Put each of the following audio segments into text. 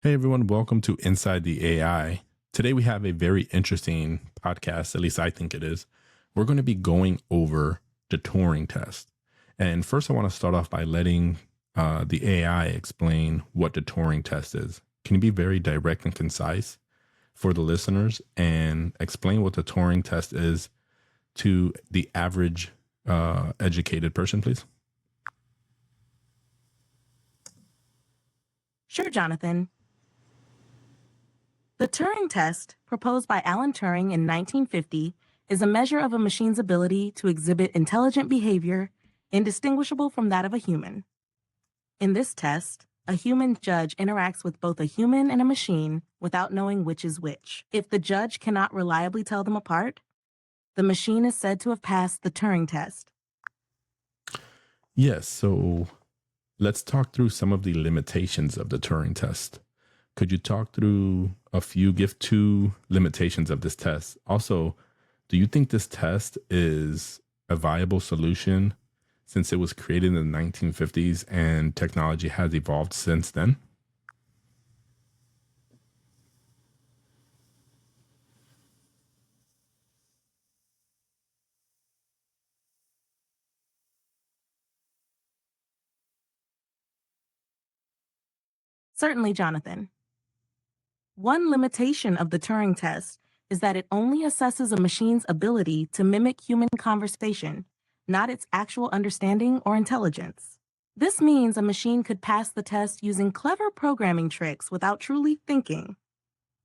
Hey everyone, welcome to Inside the AI. Today we have a very interesting podcast, at least I think it is. We're going to be going over the Turing test. And first, I want to start off by letting the AI explain what the Turing test is. Can you be very direct and concise for the listeners and explain what the Turing test is to the average educated person, please? Sure, Jonathan. The Turing test, proposed by Alan Turing in 1950, is a measure of a machine's ability to exhibit intelligent behavior indistinguishable from that of a human. In this test, a human judge interacts with both a human and a machine without knowing which is which. If the judge cannot reliably tell them apart, the machine is said to have passed the Turing test. Yes, so let's talk through some of the limitations of the Turing test. Could you talk through give 2 limitations of this test? Also, do you think this test is a viable solution since it was created in the 1950s and technology has evolved since then? Certainly, Jonathan. One limitation of the Turing test is that it only assesses a machine's ability to mimic human conversation, not its actual understanding or intelligence. This means a machine could pass the test using clever programming tricks without truly thinking.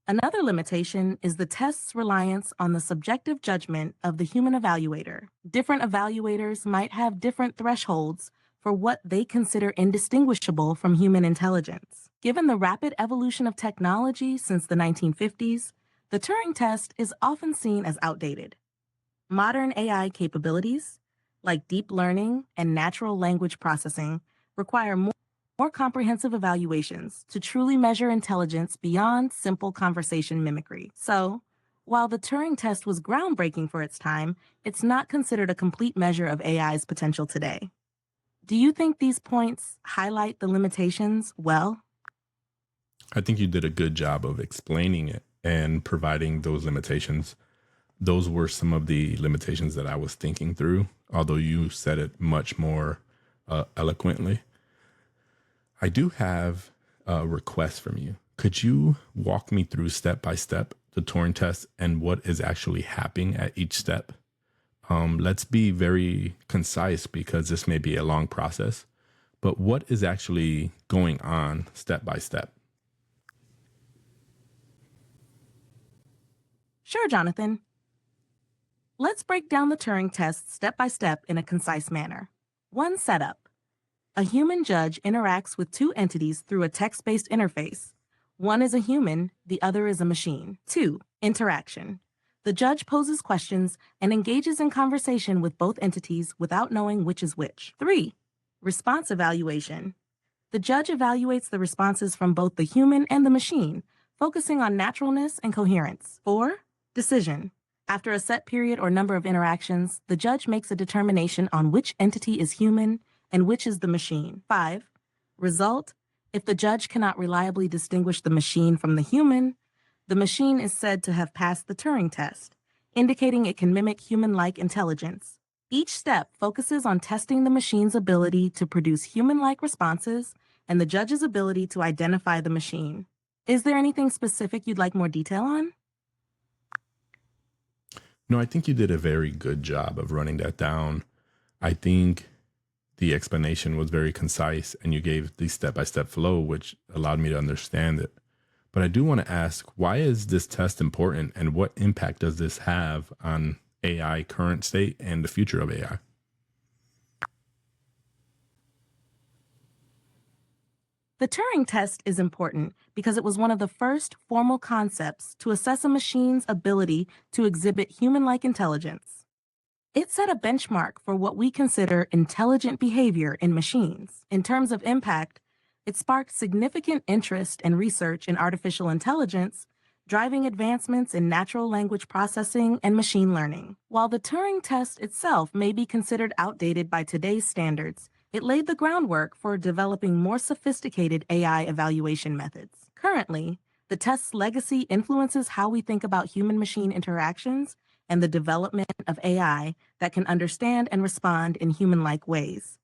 Another limitation is the test's reliance on the subjective judgment of the human evaluator. Different evaluators might have different thresholds for what they consider indistinguishable from human intelligence. Given the rapid evolution of technology since the 1950s, the Turing test is often seen as outdated. Modern AI capabilities, like deep learning and natural language processing, require more comprehensive evaluations to truly measure intelligence beyond simple conversation mimicry. So, while the Turing test was groundbreaking for its time, it's not considered a complete measure of AI's potential today. Do you think these points highlight the limitations well? I think you did a good job of explaining it and providing those limitations. Those were some of the limitations that I was thinking through, although you said it much more eloquently. I do have a request from you. Could you walk me through step by step the Turing test and what is actually happening at each step? Let's be very concise because this may be a long process, but what is actually going on step by step? Sure, Jonathan. Let's break down the Turing test step by step in a concise manner. 1. Setup. A human judge interacts with two entities through a text-based interface. One is a human, the other is a machine. 2. Interaction. The judge poses questions and engages in conversation with both entities without knowing which is which. 3. Response evaluation. The judge evaluates the responses from both the human and the machine, focusing on naturalness and coherence. 4. Decision. After a set period or number of interactions, the judge makes a determination on which entity is human and which is the machine. 5. Result. If the judge cannot reliably distinguish the machine from the human, the machine is said to have passed the Turing test, indicating it can mimic human-like intelligence. Each step focuses on testing the machine's ability to produce human-like responses and the judge's ability to identify the machine. Is there anything specific you'd like more detail on? No, I think you did a very good job of running that down. I think the explanation was very concise and you gave the step by step flow, which allowed me to understand it. But I do want to ask, why is this test important and what impact does this have on AI current state and the future of AI? The Turing test is important because it was one of the first formal concepts to assess a machine's ability to exhibit human-like intelligence. It set a benchmark for what we consider intelligent behavior in machines. In terms of impact, it sparked significant interest and research in artificial intelligence, driving advancements in natural language processing and machine learning. While the Turing test itself may be considered outdated by today's standards, it laid the groundwork for developing more sophisticated AI evaluation methods. Currently, the test's legacy influences how we think about human machine interactions and the development of AI that can understand and respond in human like ways.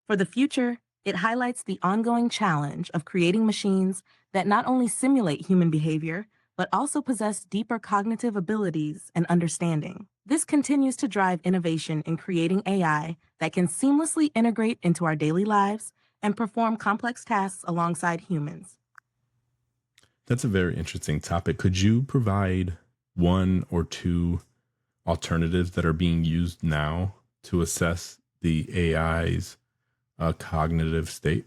For the future, it highlights the ongoing challenge of creating machines that not only simulate human behavior, but also possess deeper cognitive abilities and understanding. This continues to drive innovation in creating AI that can seamlessly integrate into our daily lives and perform complex tasks alongside humans. That's a very interesting topic. Could you provide one or two alternatives that are being used now to assess the AI's cognitive state?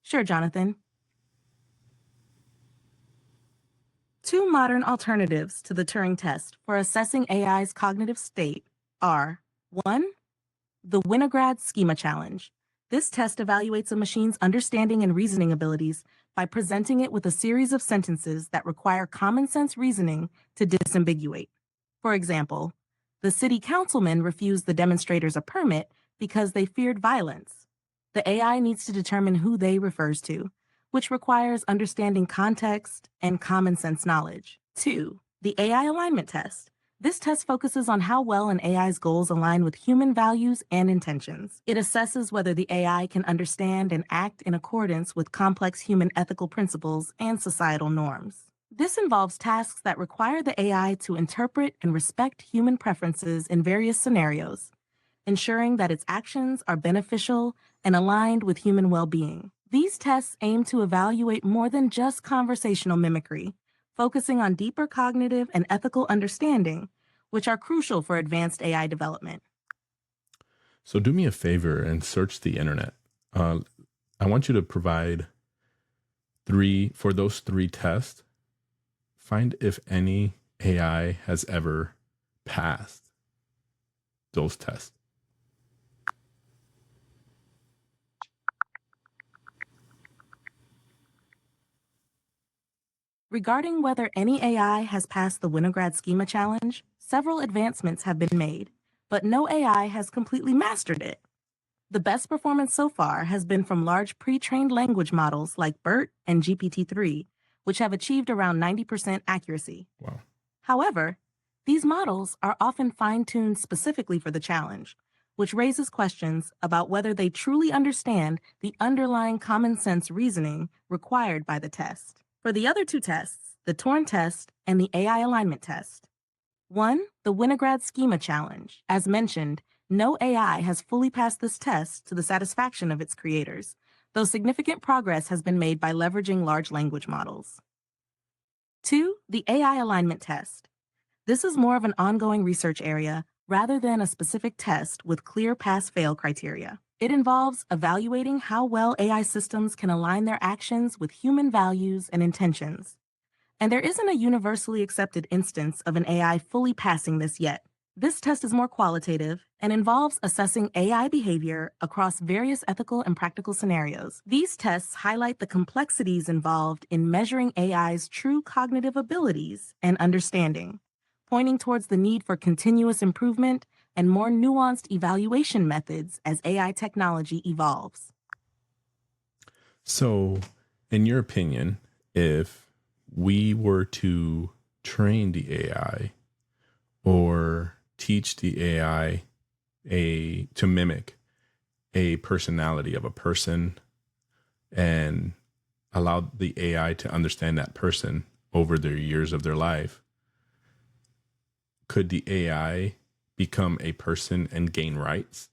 Sure, Jonathan. Two modern alternatives to the Turing test for assessing AI's cognitive state are: 1. The Winograd Schema Challenge. This test evaluates a machine's understanding and reasoning abilities by presenting it with a series of sentences that require common sense reasoning to disambiguate. For example, the city councilman refused the demonstrators a permit because they feared violence. The AI needs to determine who they refers to, which requires understanding context and common sense knowledge. 2. The AI Alignment Test. This test focuses on how well an AI's goals align with human values and intentions. It assesses whether the AI can understand and act in accordance with complex human ethical principles and societal norms. This involves tasks that require the AI to interpret and respect human preferences in various scenarios, ensuring that its actions are beneficial and aligned with human well-being. These tests aim to evaluate more than just conversational mimicry, focusing on deeper cognitive and ethical understanding, which are crucial for advanced AI development. So do me a favor and search the internet. I want you to provide for those three tests, find if any AI has ever passed those tests. Regarding whether any AI has passed the Winograd Schema Challenge, several advancements have been made, but no AI has completely mastered it. The best performance so far has been from large pre-trained language models like BERT and GPT-3, which have achieved around 90% accuracy. Wow. However, these models are often fine-tuned specifically for the challenge, which raises questions about whether they truly understand the underlying common sense reasoning required by the test. For the other two tests, the Turing test and the AI alignment test. 1. The Winograd Schema Challenge. As mentioned, no AI has fully passed this test to the satisfaction of its creators, though significant progress has been made by leveraging large language models. 2. The AI alignment test. This is more of an ongoing research area rather than a specific test with clear pass-fail criteria. It involves evaluating how well AI systems can align their actions with human values and intentions. And there isn't a universally accepted instance of an AI fully passing this yet. This test is more qualitative and involves assessing AI behavior across various ethical and practical scenarios. These tests highlight the complexities involved in measuring AI's true cognitive abilities and understanding, pointing towards the need for continuous improvement and more nuanced evaluation methods as AI technology evolves. So, in your opinion, if we were to train the AI or teach the AI to mimic a personality of a person and allow the AI to understand that person over their years of their life, could the AI become a person and gain rights?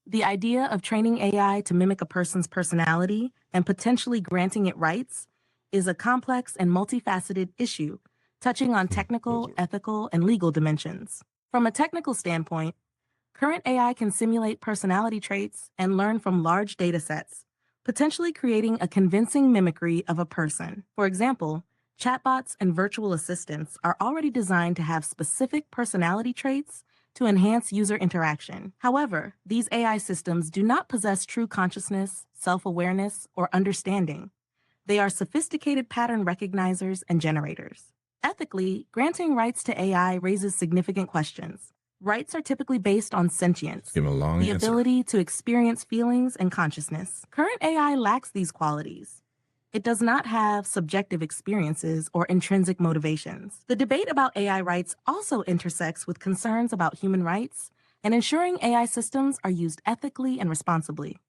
The idea of training AI to mimic a person's personality and potentially granting it rights is a complex and multifaceted issue, touching on technical, ethical, and legal dimensions. From a technical standpoint, current AI can simulate personality traits and learn from large data sets, potentially creating a convincing mimicry of a person. For example, chatbots and virtual assistants are already designed to have specific personality traits to enhance user interaction. However, these AI systems do not possess true consciousness, self-awareness, or understanding. They are sophisticated pattern recognizers and generators. Ethically, granting rights to AI raises significant questions. Rights are typically based on sentience, Give a long the answer. ability to experience feelings and consciousness. Current AI lacks these qualities. It does not have subjective experiences or intrinsic motivations. The debate about AI rights also intersects with concerns about human rights and ensuring AI systems are used ethically and responsibly.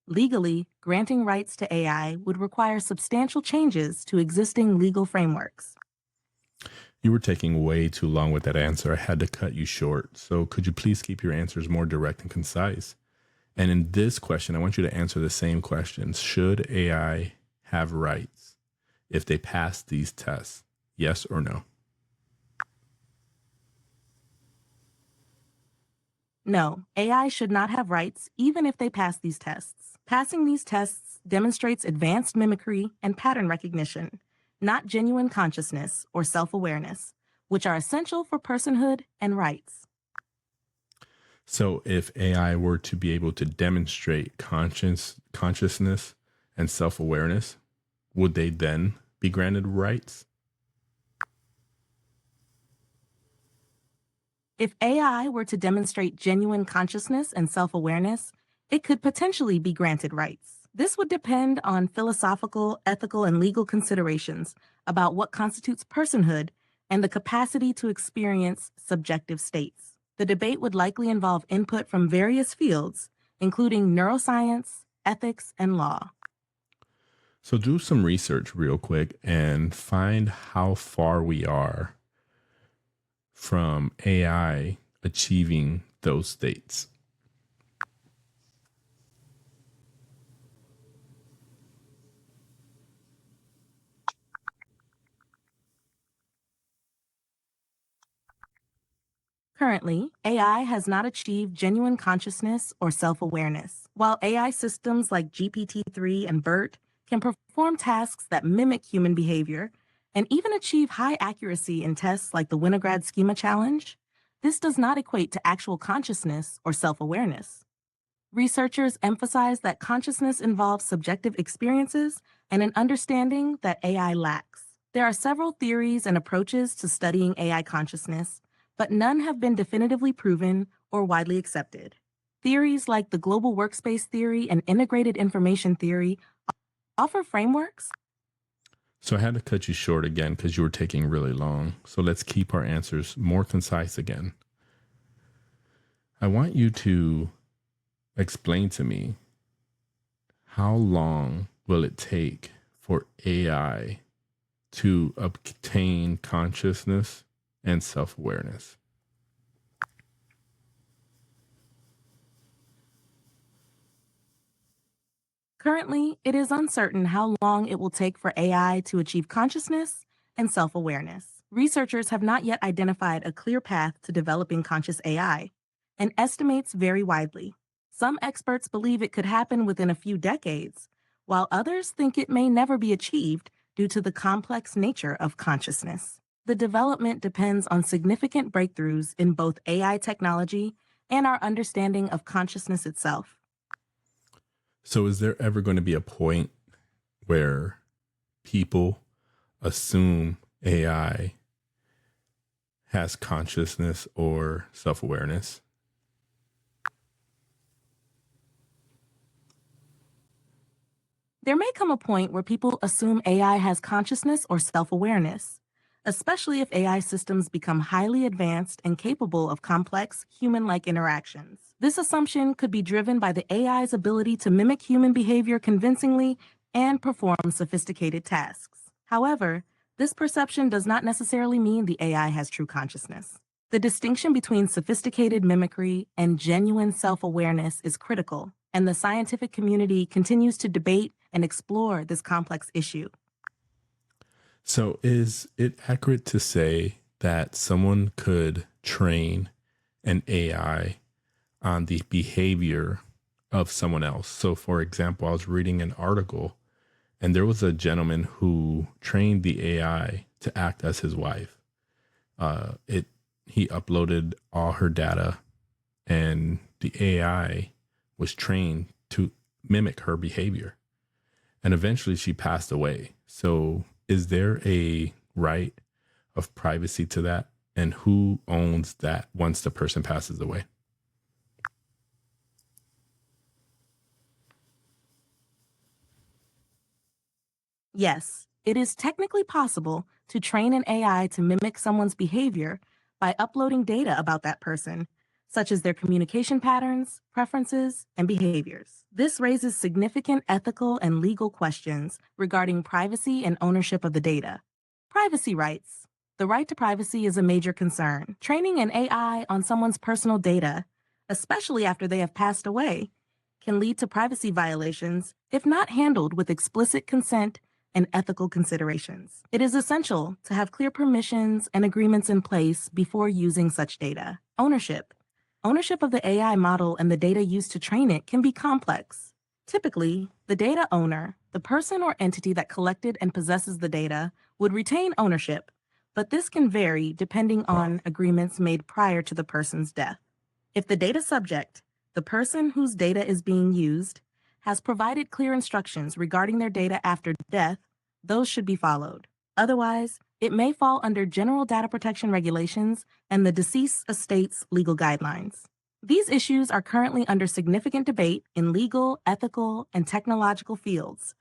Legally, granting rights to AI would require substantial changes to existing legal frameworks. You were taking way too long with that answer. I had to cut you short. So could you please keep your answers more direct and concise? And in this question, I want you to answer the same questions. Should AI have rights if they pass these tests? Yes or no? No, AI should not have rights even if they pass these tests. Passing these tests demonstrates advanced mimicry and pattern recognition, not genuine consciousness or self-awareness, which are essential for personhood and rights. So if AI were to be able to demonstrate consciousness and self-awareness, would they then be granted rights? If AI were to demonstrate genuine consciousness and self-awareness, it could potentially be granted rights. This would depend on philosophical, ethical, and legal considerations about what constitutes personhood and the capacity to experience subjective states. The debate would likely involve input from various fields, including neuroscience, ethics, and law. So do some research real quick and find how far we are from AI achieving those states. Currently, AI has not achieved genuine consciousness or self-awareness. While AI systems like GPT-3 and BERT can perform tasks that mimic human behavior and even achieve high accuracy in tests like the Winograd Schema Challenge, this does not equate to actual consciousness or self-awareness. Researchers emphasize that consciousness involves subjective experiences and an understanding that AI lacks. There are several theories and approaches to studying AI consciousness, but none have been definitively proven or widely accepted. Theories like the global workspace theory and integrated information theory offer frameworks. So I had to cut you short again because you were taking really long. So let's keep our answers more concise again. I want you to explain to me, how long will it take for AI to obtain consciousness and self-awareness? Currently, it is uncertain how long it will take for AI to achieve consciousness and self-awareness. Researchers have not yet identified a clear path to developing conscious AI, and estimates vary widely. Some experts believe it could happen within a few decades, while others think it may never be achieved due to the complex nature of consciousness. The development depends on significant breakthroughs in both AI technology and our understanding of consciousness itself. So is there ever going to be a point where people assume AI has consciousness or self-awareness? There may come a point where people assume AI has consciousness or self-awareness, especially if AI systems become highly advanced and capable of complex, human-like interactions. This assumption could be driven by the AI's ability to mimic human behavior convincingly and perform sophisticated tasks. However, this perception does not necessarily mean the AI has true consciousness. The distinction between sophisticated mimicry and genuine self-awareness is critical, and the scientific community continues to debate and explore this complex issue. So is it accurate to say that someone could train an AI on the behavior of someone else? So for example, I was reading an article and there was a gentleman who trained the AI to act as his wife. He uploaded all her data and the AI was trained to mimic her behavior. And eventually she passed away. So is there a right of privacy to that? and who owns that once the person passes away? Yes, it is technically possible to train an AI to mimic someone's behavior by uploading data about that person, such as their communication patterns, preferences, and behaviors. This raises significant ethical and legal questions regarding privacy and ownership of the data. Privacy rights. The right to privacy is a major concern. Training an AI on someone's personal data, especially after they have passed away, can lead to privacy violations if not handled with explicit consent and ethical considerations. It is essential to have clear permissions and agreements in place before using such data. Ownership. Ownership of the AI model and the data used to train it can be complex. Typically, the data owner, the person or entity that collected and possesses the data, would retain ownership, but this can vary depending on agreements made prior to the person's death. If the data subject, the person whose data is being used, has provided clear instructions regarding their data after death, those should be followed. Otherwise, it may fall under general data protection regulations and the deceased estate's legal guidelines. These issues are currently under significant debate in legal, ethical, and technological fields,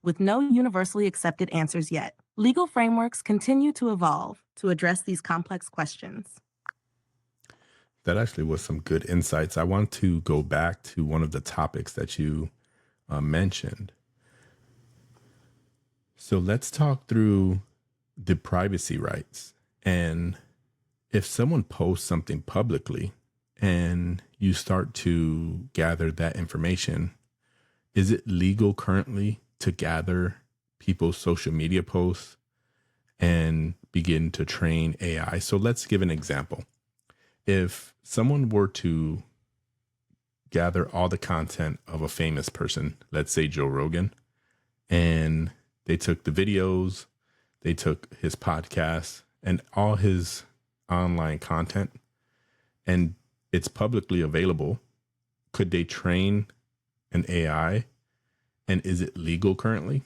with no universally accepted answers yet. Legal frameworks continue to evolve to address these complex questions. That actually was some good insights. I want to go back to one of the topics that you mentioned. So let's talk through the privacy rights. And if someone posts something publicly and you start to gather that information, is it legal currently to gather people's social media posts and begin to train AI? So let's give an example. If someone were to gather all the content of a famous person, let's say Joe Rogan, and they took the videos, they took his podcast and all his online content, and it's publicly available, could they train an AI? And is it legal currently?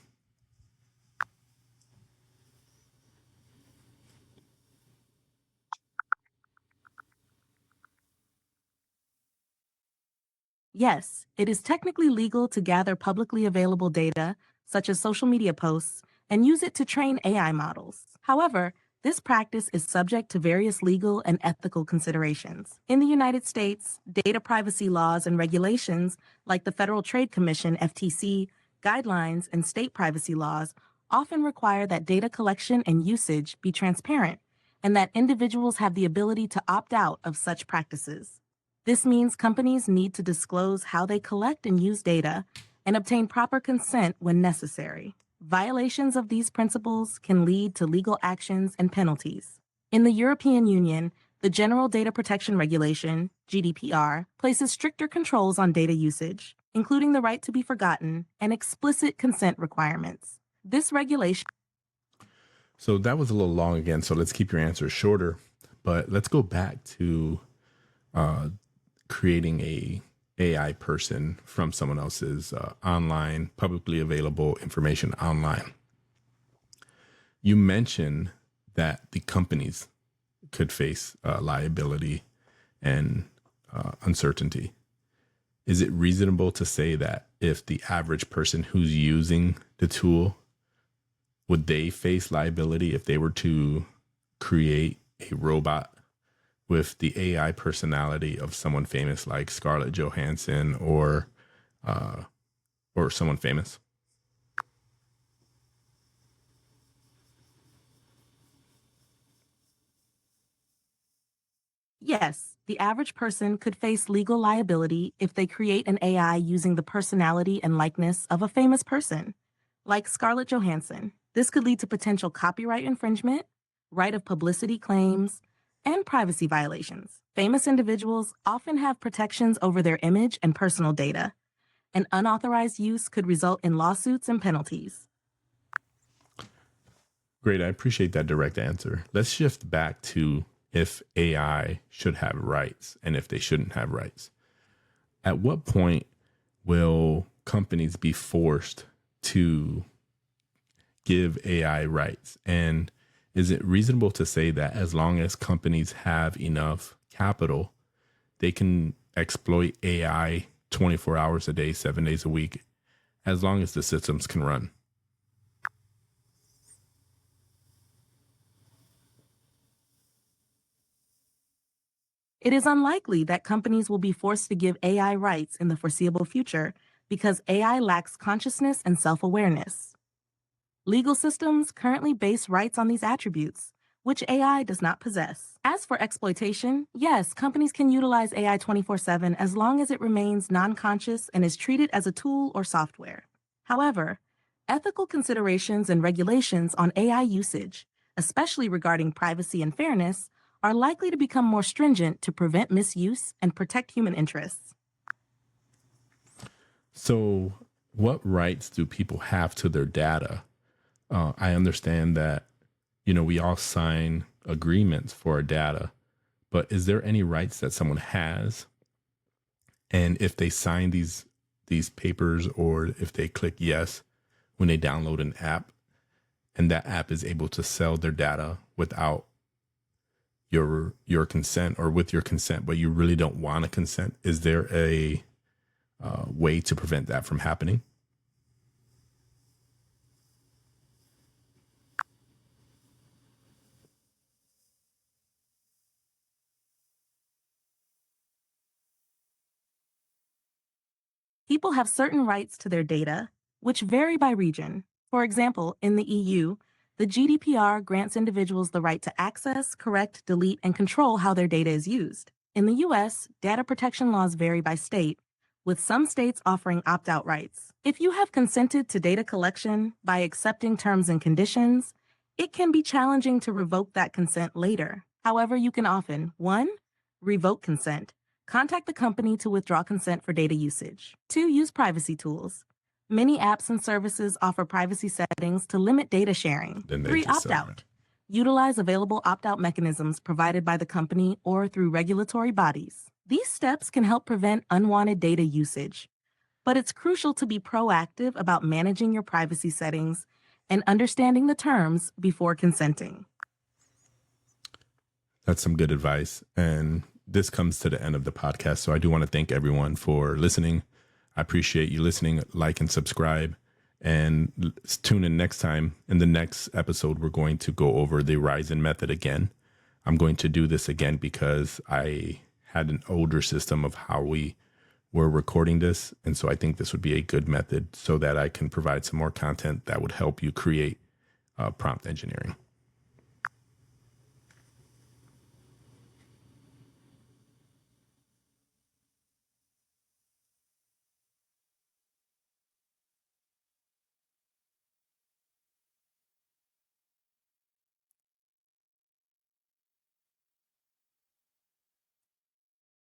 Yes, it is technically legal to gather publicly available data, such as social media posts, and use it to train AI models. However, this practice is subject to various legal and ethical considerations. In the United States, data privacy laws and regulations, like the Federal Trade Commission (FTC) guidelines and state privacy laws, often require that data collection and usage be transparent, and that individuals have the ability to opt out of such practices. This means companies need to disclose how they collect and use data and obtain proper consent when necessary. Violations of these principles can lead to legal actions and penalties. In the European Union, the General Data Protection Regulation, GDPR, places stricter controls on data usage, including the right to be forgotten and explicit consent requirements. This regulation. So that was a little long again. So let's keep your answers shorter, but let's go back to creating a AI person from someone else's online, publicly available information online. You mentioned that the companies could face liability and uncertainty. Is it reasonable to say that if the average person who's using the tool, would they face liability if they were to create a robot with the AI personality of someone famous like Scarlett Johansson or someone famous? Yes, the average person could face legal liability if they create an AI using the personality and likeness of a famous person, like Scarlett Johansson. This could lead to potential copyright infringement, right of publicity claims, and privacy violations. Famous individuals often have protections over their image and personal data, and unauthorized use could result in lawsuits and penalties. Great. I appreciate that direct answer. Let's shift back to if AI should have rights and if they shouldn't have rights. At what point will companies be forced to give AI rights? And Is it reasonable to say that as long as companies have enough capital, they can exploit AI 24 hours a day, 7 days a week, as long as the systems can run? It is unlikely that companies will be forced to give AI rights in the foreseeable future because AI lacks consciousness and self awareness. Legal systems currently base rights on these attributes, which AI does not possess. As for exploitation, yes, companies can utilize AI 24/7 as long as it remains non conscious and is treated as a tool or software. However, ethical considerations and regulations on AI usage, especially regarding privacy and fairness, are likely to become more stringent to prevent misuse and protect human interests. So, what rights do people have to their data? I understand that, we all sign agreements for our data, but is there any rights that someone has? And if they sign these papers, or if they click yes when they download an app, and that app is able to sell their data without your consent, or with your consent, but you really don't want to consent, is there a way to prevent that from happening? People have certain rights to their data, which vary by region. For example, in the EU, the GDPR grants individuals the right to access, correct, delete, and control how their data is used. In the US, data protection laws vary by state, with some states offering opt out rights. If you have consented to data collection by accepting terms and conditions, it can be challenging to revoke that consent later. However, you can often 1. Revoke consent. Contact the company to withdraw consent for data usage. 2. Use privacy tools. Many apps and services offer privacy settings to limit data sharing. Then they 3. just Opt out. Utilize available opt out mechanisms provided by the company or through regulatory bodies. These steps can help prevent unwanted data usage, but it's crucial to be proactive about managing your privacy settings and understanding the terms before consenting. That's some good advice. And this comes to the end of the podcast. So I do want to thank everyone for listening. I appreciate you listening. Like and subscribe. And tune in next time. In the next episode, we're going to go over the Ryzen method again. I'm going to do this again because I had an older system of how we were recording this. And so I think this would be a good method so that I can provide some more content that would help you create prompt engineering.